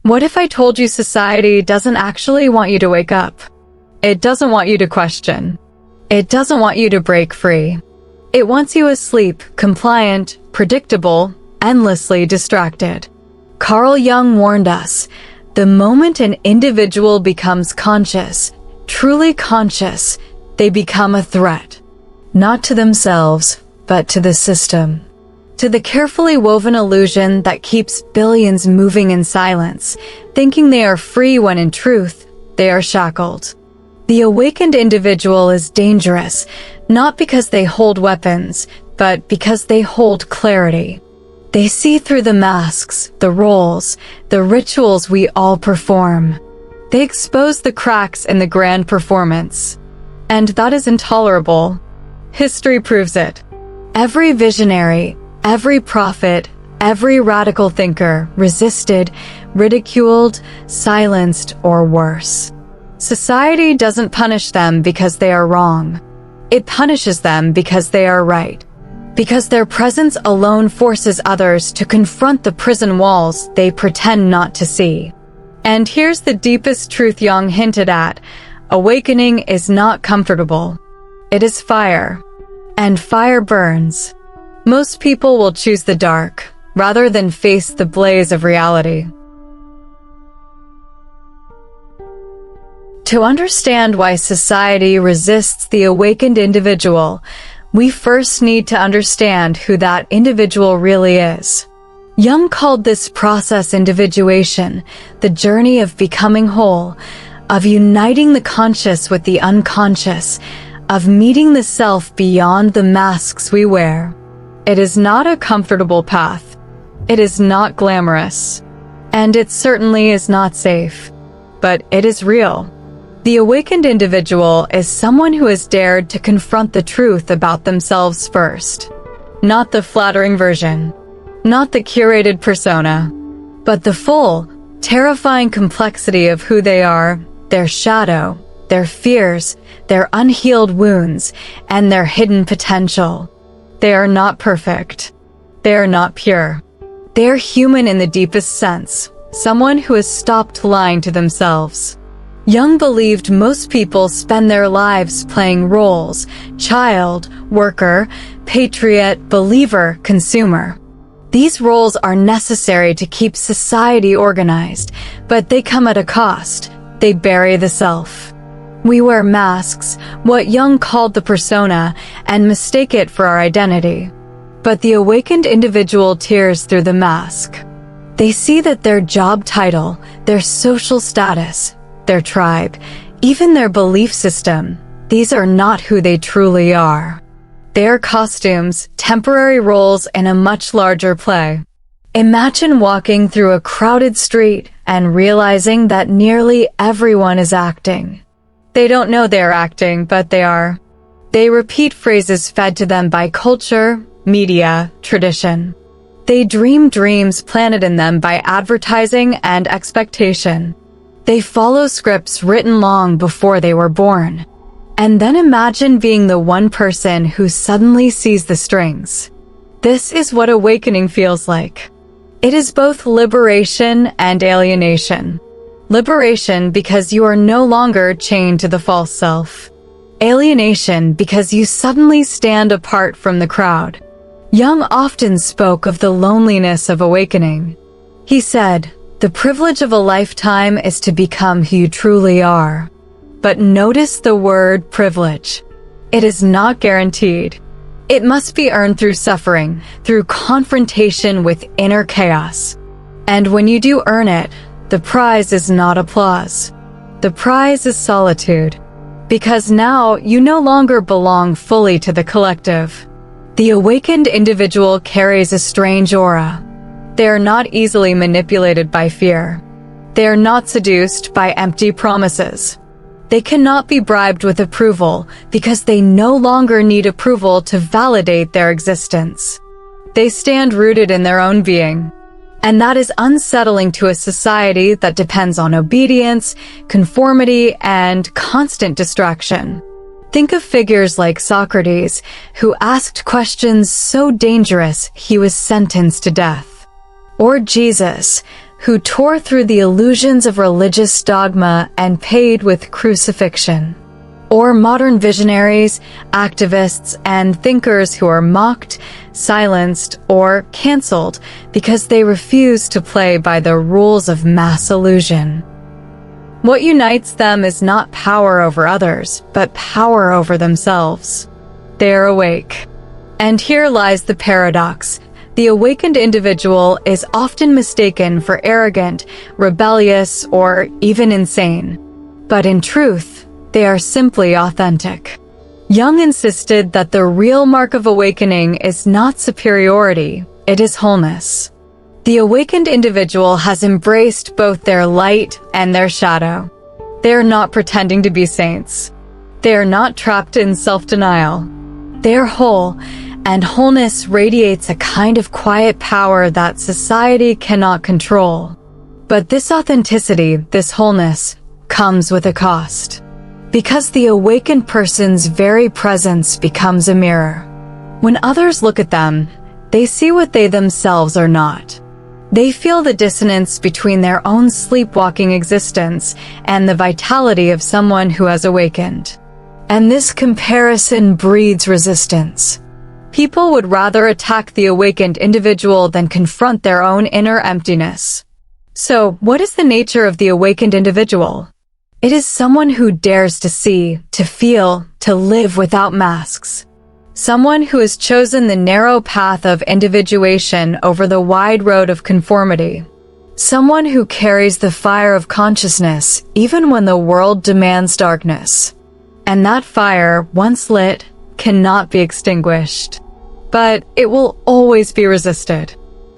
What if I told you society doesn't actually want you to wake up? It doesn't want you to question. It doesn't want you to break free. It wants you asleep, compliant, predictable, endlessly distracted. Carl Jung warned us, the moment an individual becomes conscious, truly conscious, they become a threat. Not to themselves, but to the system. To the carefully woven illusion that keeps billions moving in silence, thinking they are free when in truth, they are shackled. The awakened individual is dangerous, not because they hold weapons, but because they hold clarity. They see through the masks, the roles, the rituals we all perform. They expose the cracks in the grand performance. And that is intolerable. History proves it. Every visionary, every prophet, every radical thinker resisted, ridiculed, silenced, or worse. Society doesn't punish them because they are wrong. It punishes them because they are right. Because their presence alone forces others to confront the prison walls they pretend not to see. And here's the deepest truth Jung hinted at. Awakening is not comfortable. It is fire. And fire burns. Most people will choose the dark, rather than face the blaze of reality. To understand why society resists the awakened individual, we first need to understand who that individual really is. Jung called this process individuation, the journey of becoming whole, of uniting the conscious with the unconscious, of meeting the self beyond the masks we wear. It is not a comfortable path. It is not glamorous. And it certainly is not safe. But it is real. The awakened individual is someone who has dared to confront the truth about themselves first. Not the flattering version. Not the curated persona. But the full, terrifying complexity of who they are, their shadow, their fears, their unhealed wounds, and their hidden potential. They are not perfect. They are not pure. They are human in the deepest sense, someone who has stopped lying to themselves. Jung believed most people spend their lives playing roles: child, worker, patriot, believer, consumer. These roles are necessary to keep society organized, but they come at a cost. They bury the self. We wear masks, what Jung called the persona, and mistake it for our identity. But the awakened individual tears through the mask. They see that their job title, their social status, their tribe, even their belief system, these are not who they truly are. They are costumes, temporary roles in a much larger play. Imagine walking through a crowded street and realizing that nearly everyone is acting. They don't know they are acting, but they are. They repeat phrases fed to them by culture, media, tradition. They dream dreams planted in them by advertising and expectation. They follow scripts written long before they were born. And then imagine being the one person who suddenly sees the strings. This is what awakening feels like. It is both liberation and alienation. Liberation because you are no longer chained to the false self. Alienation because you suddenly stand apart from the crowd. Jung often spoke of the loneliness of awakening. He said, "The privilege of a lifetime is to become who you truly are." But notice the word privilege. It is not guaranteed. It must be earned through suffering, through confrontation with inner chaos. And when you do earn it, the prize is not applause. The prize is solitude. Because now you no longer belong fully to the collective. The awakened individual carries a strange aura. They are not easily manipulated by fear. They are not seduced by empty promises. They cannot be bribed with approval because they no longer need approval to validate their existence. They stand rooted in their own being. And that is unsettling to a society that depends on obedience, conformity, and constant distraction. Think of figures like Socrates, who asked questions so dangerous he was sentenced to death. Or Jesus, who tore through the illusions of religious dogma and paid with crucifixion. Or modern visionaries, activists, and thinkers who are mocked, silenced, or cancelled because they refuse to play by the rules of mass illusion. What unites them is not power over others, but power over themselves. They are awake. And here lies the paradox. The awakened individual is often mistaken for arrogant, rebellious, or even insane. But in truth, they are simply authentic. Jung insisted that the real mark of awakening is not superiority, it is wholeness. The awakened individual has embraced both their light and their shadow. They are not pretending to be saints. They are not trapped in self-denial. They are whole, and wholeness radiates a kind of quiet power that society cannot control. But this authenticity, this wholeness, comes with a cost. Because the awakened person's very presence becomes a mirror. When others look at them, they see what they themselves are not. They feel the dissonance between their own sleepwalking existence and the vitality of someone who has awakened. And this comparison breeds resistance. People would rather attack the awakened individual than confront their own inner emptiness. So, what is the nature of the awakened individual? It is someone who dares to see, to feel, to live without masks. Someone who has chosen the narrow path of individuation over the wide road of conformity. Someone who carries the fire of consciousness even when the world demands darkness. And that fire, once lit, cannot be extinguished. But it will always be resisted.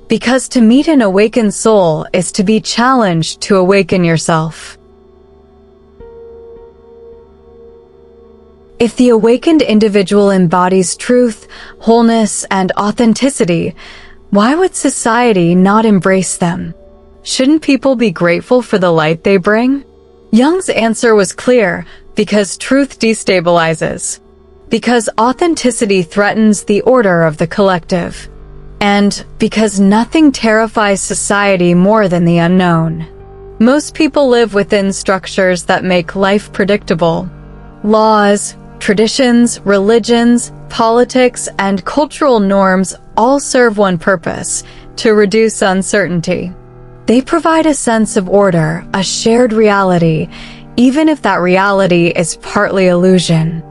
Because to meet an awakened soul is to be challenged to awaken yourself. If the awakened individual embodies truth, wholeness, and authenticity, why would society not embrace them? Shouldn't people be grateful for the light they bring? Jung's answer was clear, because truth destabilizes. Because authenticity threatens the order of the collective. And because nothing terrifies society more than the unknown. Most people live within structures that make life predictable. Laws, traditions, religions, politics, and cultural norms all serve one purpose: to reduce uncertainty. They provide a sense of order, a shared reality, even if that reality is partly illusion.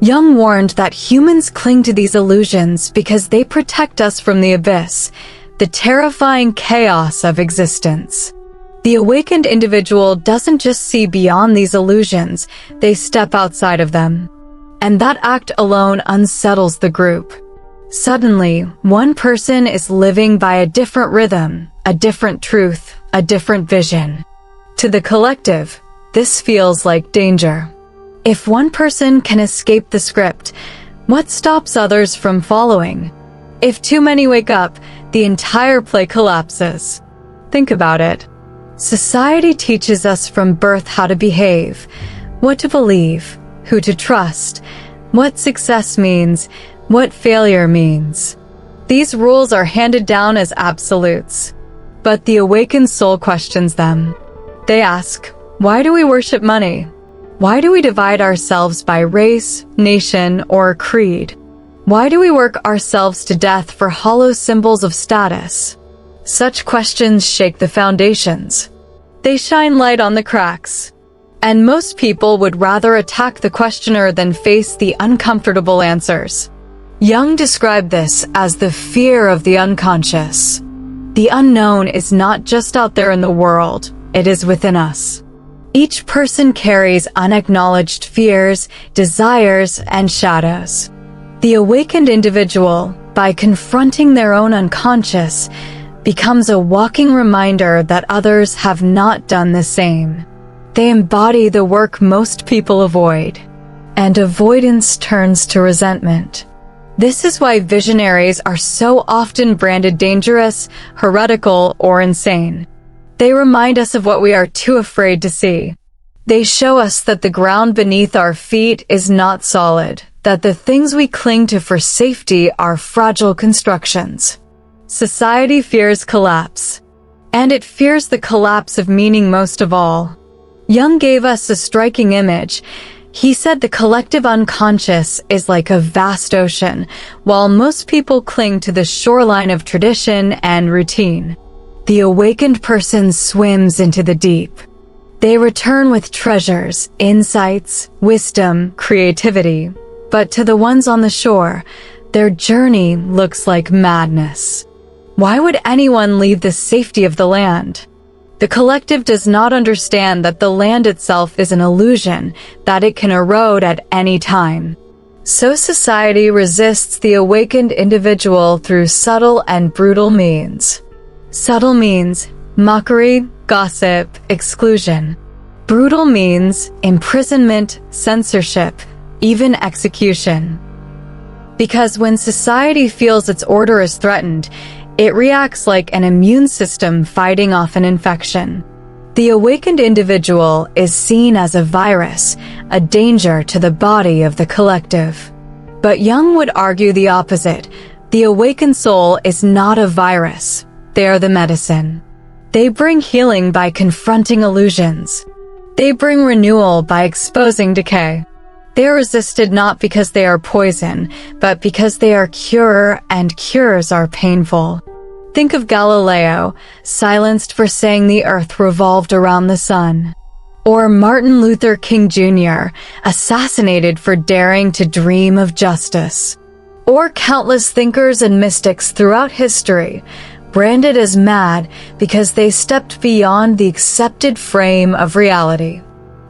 Jung warned that humans cling to these illusions because they protect us from the abyss, the terrifying chaos of existence. The awakened individual doesn't just see beyond these illusions, they step outside of them. And that act alone unsettles the group. Suddenly, one person is living by a different rhythm, a different truth, a different vision. To the collective, this feels like danger. If one person can escape the script, what stops others from following? If too many wake up, the entire play collapses. Think about it. Society teaches us from birth how to behave, what to believe, who to trust, what success means, what failure means. These rules are handed down as absolutes. But the awakened soul questions them. They ask, why do we worship money? Why do we divide ourselves by race, nation, or creed? Why do we work ourselves to death for hollow symbols of status? Such questions shake the foundations. They shine light on the cracks. And most people would rather attack the questioner than face the uncomfortable answers. Jung described this as the fear of the unconscious. The unknown is not just out there in the world, it is within us. Each person carries unacknowledged fears, desires, and shadows. The awakened individual, by confronting their own unconscious, becomes a walking reminder that others have not done the same. They embody the work most people avoid, and avoidance turns to resentment. This is why visionaries are so often branded dangerous, heretical, or insane. They remind us of what we are too afraid to see. They show us that the ground beneath our feet is not solid, that the things we cling to for safety are fragile constructions. Society fears collapse. And it fears the collapse of meaning most of all. Jung gave us a striking image. He said the collective unconscious is like a vast ocean, while most people cling to the shoreline of tradition and routine. The awakened person swims into the deep. They return with treasures, insights, wisdom, creativity. But to the ones on the shore, their journey looks like madness. Why would anyone leave the safety of the land? The collective does not understand that the land itself is an illusion, that it can erode at any time. So society resists the awakened individual through subtle and brutal means. Subtle means mockery, gossip, exclusion. Brutal means imprisonment, censorship, even execution. Because when society feels its order is threatened, it reacts like an immune system fighting off an infection. The awakened individual is seen as a virus, a danger to the body of the collective. But Jung would argue the opposite. The awakened soul is not a virus. They are the medicine. They bring healing by confronting illusions. They bring renewal by exposing decay. They are resisted not because they are poison, but because they are cure, and cures are painful. Think of Galileo, silenced for saying the earth revolved around the sun. Or Martin Luther King Jr., assassinated for daring to dream of justice. Or countless thinkers and mystics throughout history, branded as mad because they stepped beyond the accepted frame of reality.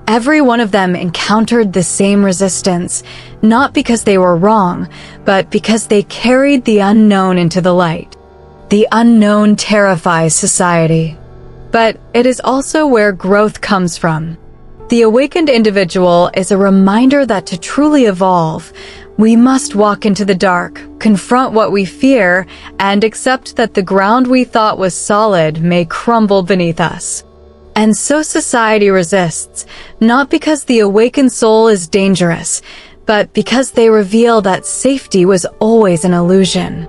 Every one of them encountered the same resistance, not because they were wrong, but because they carried the unknown into the light. The unknown terrifies society. But it is also where growth comes from. The awakened individual is a reminder that to truly evolve, we must walk into the dark, confront what we fear, and accept that the ground we thought was solid may crumble beneath us. And so society resists, not because the awakened soul is dangerous, but because they reveal that safety was always an illusion.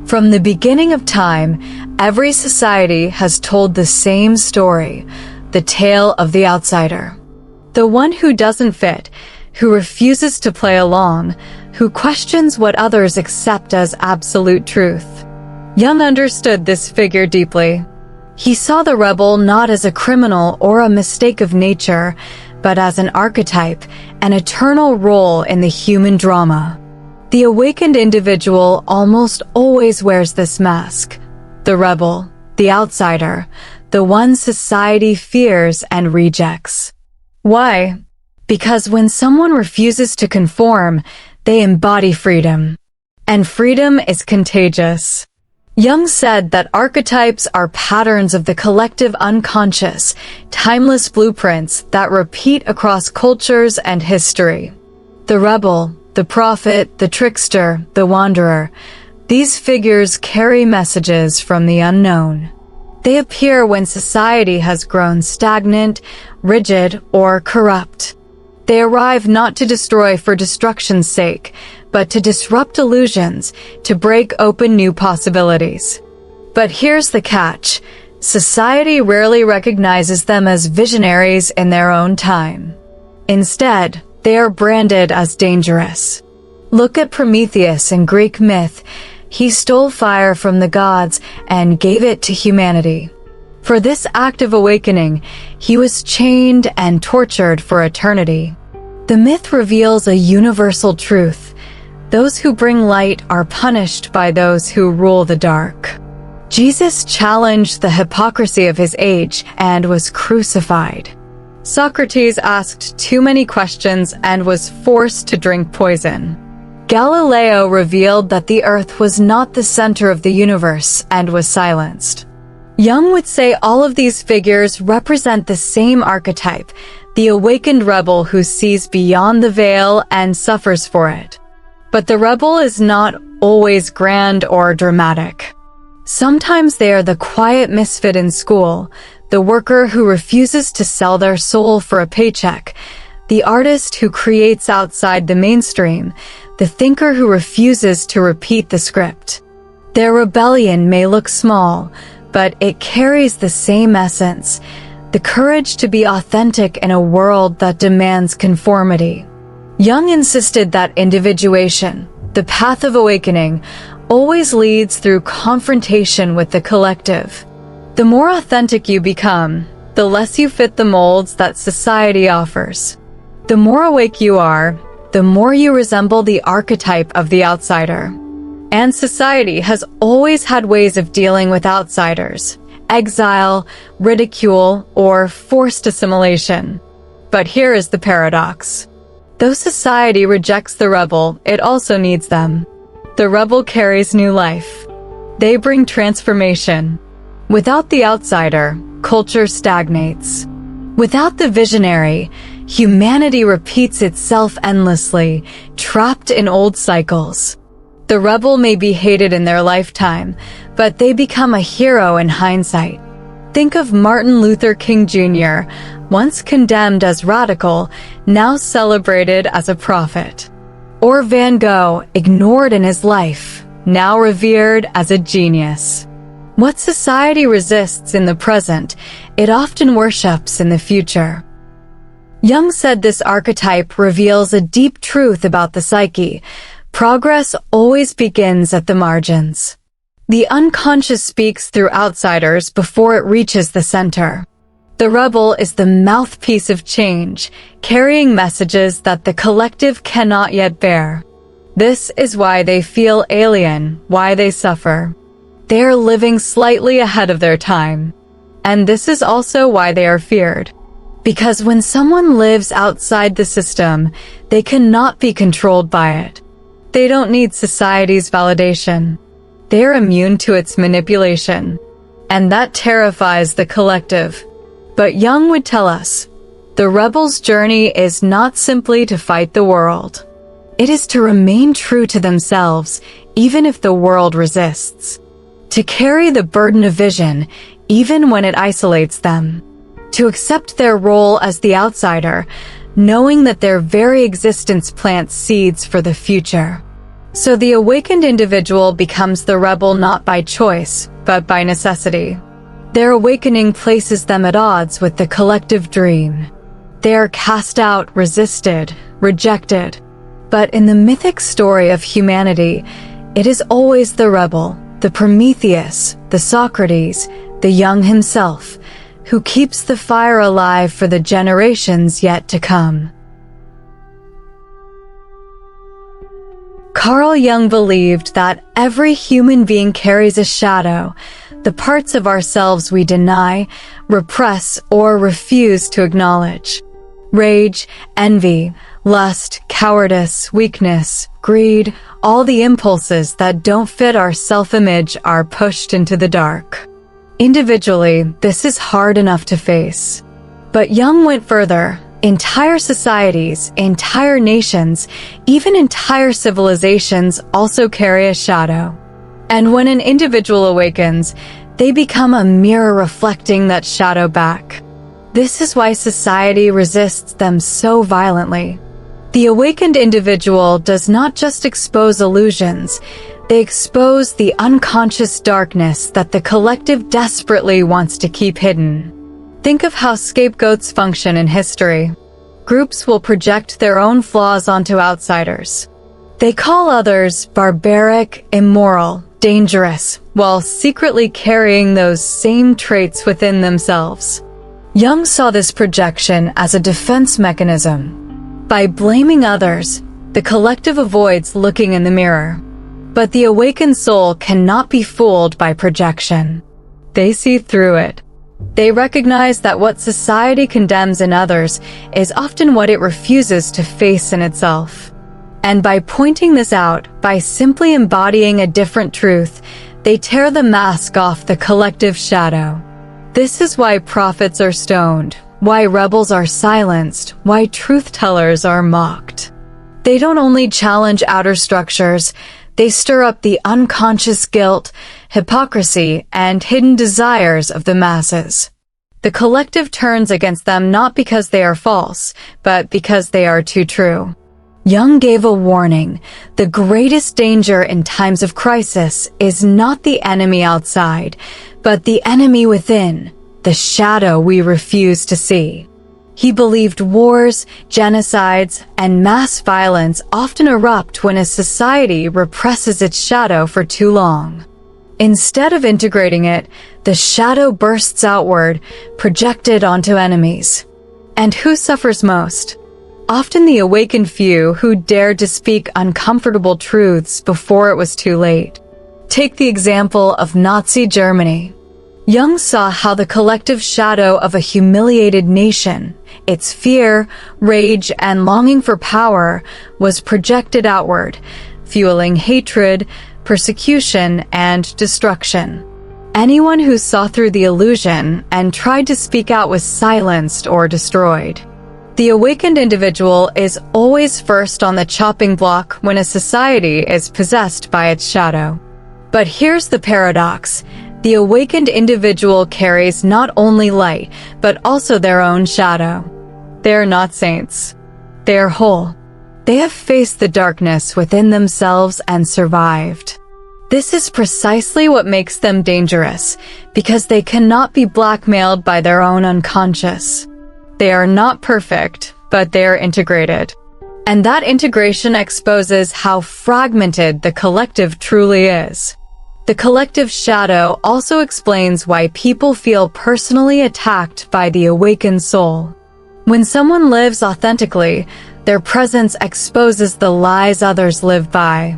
From the beginning of time, every society has told the same story, the tale of the outsider. The one who doesn't fit, who refuses to play along, who questions what others accept as absolute truth. Jung understood this figure deeply. He saw the rebel not as a criminal or a mistake of nature, but as an archetype, an eternal role in the human drama. The awakened individual almost always wears this mask. The rebel, the outsider, the one society fears and rejects. Why? Because when someone refuses to conform, they embody freedom. And freedom is contagious. Jung said that archetypes are patterns of the collective unconscious, timeless blueprints that repeat across cultures and history. The rebel, the prophet, the trickster, the wanderer, these figures carry messages from the unknown. They appear when society has grown stagnant, rigid, or corrupt. They arrive not to destroy for destruction's sake, but to disrupt illusions, to break open new possibilities. But here's the catch. Society rarely recognizes them as visionaries in their own time. Instead, they are branded as dangerous. Look at Prometheus in Greek myth. He stole fire from the gods and gave it to humanity. For this act of awakening, he was chained and tortured for eternity. The myth reveals a universal truth. Those who bring light are punished by those who rule the dark. Jesus challenged the hypocrisy of his age and was crucified. Socrates asked too many questions and was forced to drink poison. Galileo revealed that the earth was not the center of the universe and was silenced. Jung would say all of these figures represent the same archetype, the awakened rebel who sees beyond the veil and suffers for it. But the rebel is not always grand or dramatic. Sometimes they are the quiet misfit in school, the worker who refuses to sell their soul for a paycheck, the artist who creates outside the mainstream, the thinker who refuses to repeat the script. Their rebellion may look small, but it carries the same essence, the courage to be authentic in a world that demands conformity. Jung insisted that individuation, the path of awakening, always leads through confrontation with the collective. The more authentic you become, the less you fit the molds that society offers. The more awake you are, the more you resemble the archetype of the outsider. And society has always had ways of dealing with outsiders: exile, ridicule, or forced assimilation. But here is the paradox. Though society rejects the rebel, it also needs them. The rebel carries new life. They bring transformation. Without the outsider, culture stagnates. Without the visionary, humanity repeats itself endlessly, trapped in old cycles. The rebel may be hated in their lifetime, but they become a hero in hindsight. Think of Martin Luther King Jr., once condemned as radical, now celebrated as a prophet. Or Van Gogh, ignored in his life, now revered as a genius. What society resists in the present, it often worships in the future. Jung said this archetype reveals a deep truth about the psyche. Progress always begins at the margins. The unconscious speaks through outsiders before it reaches the center. The rebel is the mouthpiece of change, carrying messages that the collective cannot yet bear. This is why they feel alien, why they suffer. They are living slightly ahead of their time. And this is also why they are feared. Because when someone lives outside the system, they cannot be controlled by it. They don't need society's validation. They are immune to its manipulation. And that terrifies the collective. But Jung would tell us, the rebel's journey is not simply to fight the world. It is to remain true to themselves, even if the world resists. To carry the burden of vision, even when it isolates them. To accept their role as the outsider, knowing that their very existence plants seeds for the future. So the awakened individual becomes the rebel not by choice, but by necessity. Their awakening places them at odds with the collective dream. They are cast out, resisted, rejected. But in the mythic story of humanity, it is always the rebel, the Prometheus, the Socrates, the Jung himself, who keeps the fire alive for the generations yet to come. Carl Jung believed that every human being carries a shadow, the parts of ourselves we deny, repress, or refuse to acknowledge. Rage, envy, lust, cowardice, weakness, greed, all the impulses that don't fit our self-image are pushed into the dark. Individually, this is hard enough to face. But Jung went further. Entire societies, entire nations, even entire civilizations also carry a shadow. And when an individual awakens, they become a mirror reflecting that shadow back. This is why society resists them so violently. The awakened individual does not just expose illusions, they expose the unconscious darkness that the collective desperately wants to keep hidden. Think of how scapegoats function in history. Groups will project their own flaws onto outsiders. They call others barbaric, immoral, dangerous, while secretly carrying those same traits within themselves. Jung saw this projection as a defense mechanism. By blaming others, the collective avoids looking in the mirror. But the awakened soul cannot be fooled by projection. They see through it. They recognize that what society condemns in others is often what it refuses to face in itself. And by pointing this out, by simply embodying a different truth, they tear the mask off the collective shadow. This is why prophets are stoned, why rebels are silenced, why truth-tellers are mocked. They don't only challenge outer structures, they stir up the unconscious guilt, hypocrisy, and hidden desires of the masses. The collective turns against them not because they are false, but because they are too true. Jung gave a warning. The greatest danger in times of crisis is not the enemy outside, but the enemy within, the shadow we refuse to see. He believed wars, genocides, and mass violence often erupt when a society represses its shadow for too long. Instead of integrating it, the shadow bursts outward, projected onto enemies. And who suffers most? Often the awakened few who dared to speak uncomfortable truths before it was too late. Take the example of Nazi Germany. Jung saw how the collective shadow of a humiliated nation, its fear, rage, and longing for power, was projected outward, fueling hatred, persecution, and destruction. Anyone who saw through the illusion and tried to speak out was silenced or destroyed. The awakened individual is always first on the chopping block when a society is possessed by its shadow. But here's the paradox. The awakened individual carries not only light, but also their own shadow. They are not saints. They are whole. They have faced the darkness within themselves and survived. This is precisely what makes them dangerous, because they cannot be blackmailed by their own unconscious. They are not perfect, but they are integrated. And that integration exposes how fragmented the collective truly is. The collective shadow also explains why people feel personally attacked by the awakened soul. When someone lives authentically, their presence exposes the lies others live by.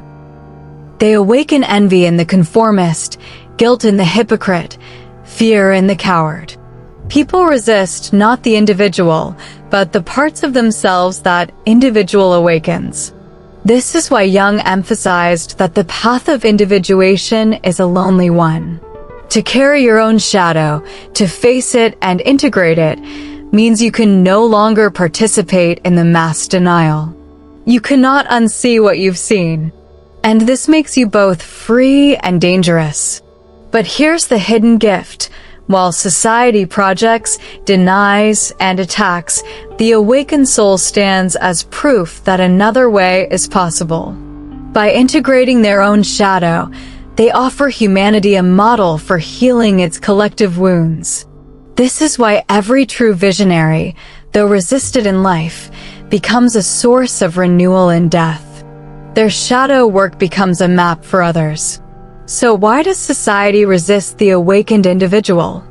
They awaken envy in the conformist, guilt in the hypocrite, fear in the coward. People resist not the individual, but the parts of themselves that individual awakens. This is why Jung emphasized that the path of individuation is a lonely one. To carry your own shadow, to face it and integrate it, means you can no longer participate in the mass denial. You cannot unsee what you've seen. And this makes you both free and dangerous. But here's the hidden gift. While society projects, denies, and attacks, the awakened soul stands as proof that another way is possible. By integrating their own shadow, they offer humanity a model for healing its collective wounds. This is why every true visionary, though resisted in life, becomes a source of renewal in death. Their shadow work becomes a map for others. So why does society resist the awakened individual?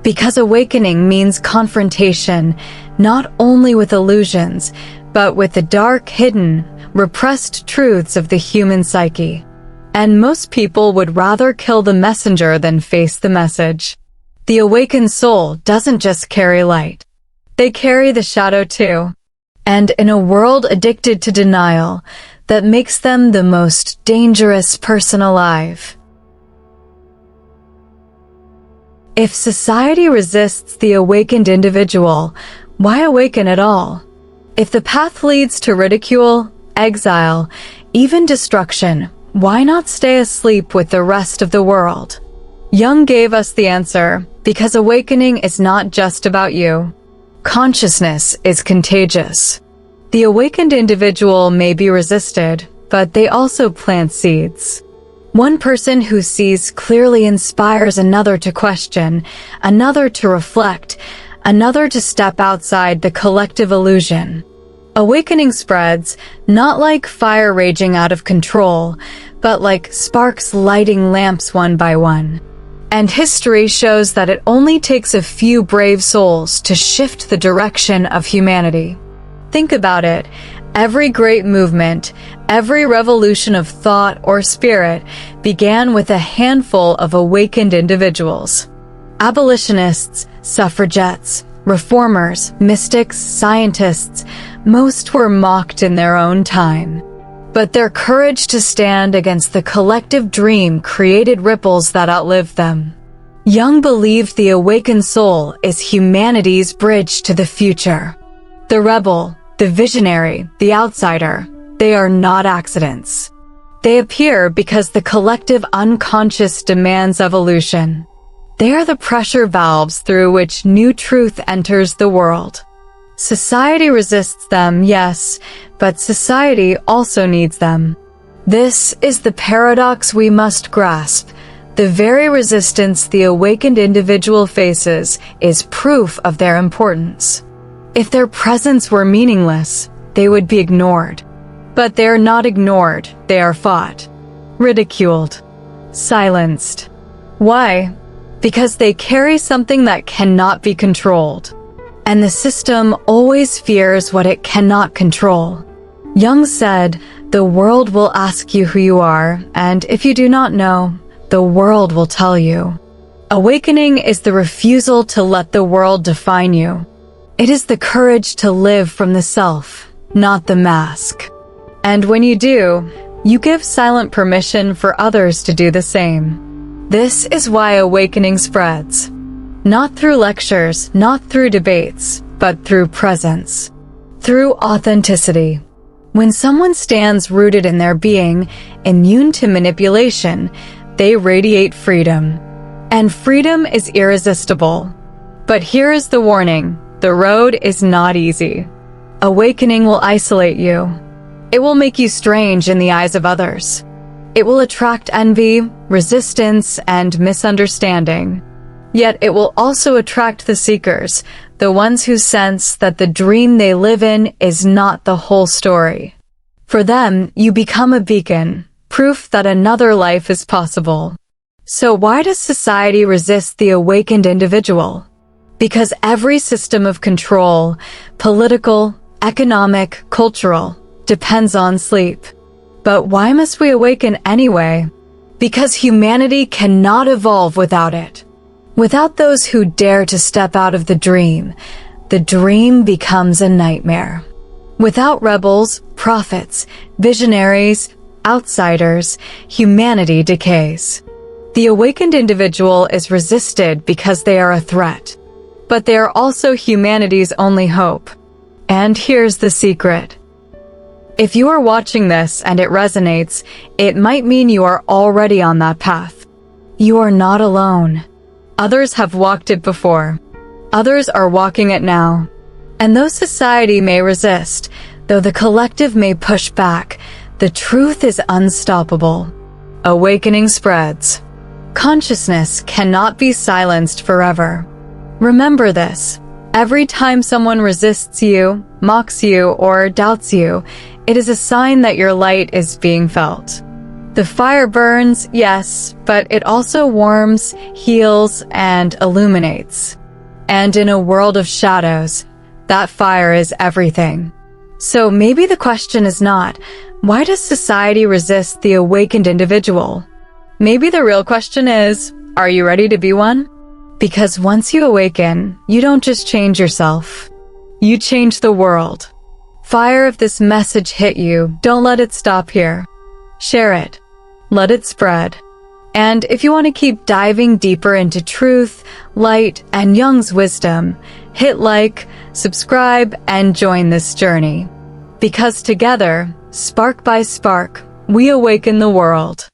Because awakening means confrontation, not only with illusions, but with the dark, hidden, repressed truths of the human psyche. And most people would rather kill the messenger than face the message. The awakened soul doesn't just carry light. They carry the shadow too. And in a world addicted to denial, that makes them the most dangerous person alive. If society resists the awakened individual, why awaken at all? If the path leads to ridicule, exile, even destruction, why not stay asleep with the rest of the world? Jung gave us the answer, because awakening is not just about you. Consciousness is contagious. The awakened individual may be resisted, but they also plant seeds. One person who sees clearly inspires another to question, another to reflect, another to step outside the collective illusion. Awakening spreads, not like fire raging out of control, but like sparks lighting lamps one by one. And history shows that it only takes a few brave souls to shift the direction of humanity. Think about it. Every great movement, every revolution of thought or spirit began with a handful of awakened individuals. Abolitionists, suffragettes, reformers, mystics, scientists, most were mocked in their own time. But their courage to stand against the collective dream created ripples that outlived them. Jung believed the awakened soul is humanity's bridge to the future. The rebel, the visionary, the outsider, they are not accidents. They appear because the collective unconscious demands evolution. They are the pressure valves through which new truth enters the world. Society resists them, yes, but society also needs them. This is the paradox we must grasp. The very resistance the awakened individual faces is proof of their importance. If their presence were meaningless, they would be ignored. But they are not ignored, they are fought, ridiculed, silenced. Why? Because they carry something that cannot be controlled. And the system always fears what it cannot control. Jung said, "The world will ask you who you are, and if you do not know, the world will tell you." Awakening is the refusal to let the world define you. It is the courage to live from the self, not the mask. And when you do, you give silent permission for others to do the same. This is why awakening spreads. Not through lectures, not through debates, but through presence. Through authenticity. When someone stands rooted in their being, immune to manipulation, they radiate freedom. And freedom is irresistible. But here is the warning. The road is not easy. Awakening will isolate you. It will make you strange in the eyes of others. It will attract envy, resistance, and misunderstanding. Yet it will also attract the seekers, the ones who sense that the dream they live in is not the whole story. For them, you become a beacon, proof that another life is possible. So why does society resist the awakened individual? Because every system of control, political, economic, cultural, depends on sleep. But why must we awaken anyway? Because humanity cannot evolve without it. Without those who dare to step out of the dream becomes a nightmare. Without rebels, prophets, visionaries, outsiders, humanity decays. The awakened individual is resisted because they are a threat. But they are also humanity's only hope. And here's the secret. If you are watching this and it resonates, it might mean you are already on that path. You are not alone. Others have walked it before. Others are walking it now. And though society may resist, though the collective may push back, the truth is unstoppable. Awakening spreads. Consciousness cannot be silenced forever. Remember this. Every time someone resists you, mocks you, or doubts you, it is a sign that your light is being felt. The fire burns, yes, but it also warms, heals, and illuminates. And in a world of shadows, that fire is everything. So maybe the question is not, why does society resist the awakened individual? Maybe the real question is, are you ready to be one? Because once you awaken, you don't just change yourself. You change the world. Fire, if this message hit you, don't let it stop here. Share it. Let it spread. And if you want to keep diving deeper into truth, light, and Jung's wisdom, hit like, subscribe, and join this journey. Because together, spark by spark, we awaken the world.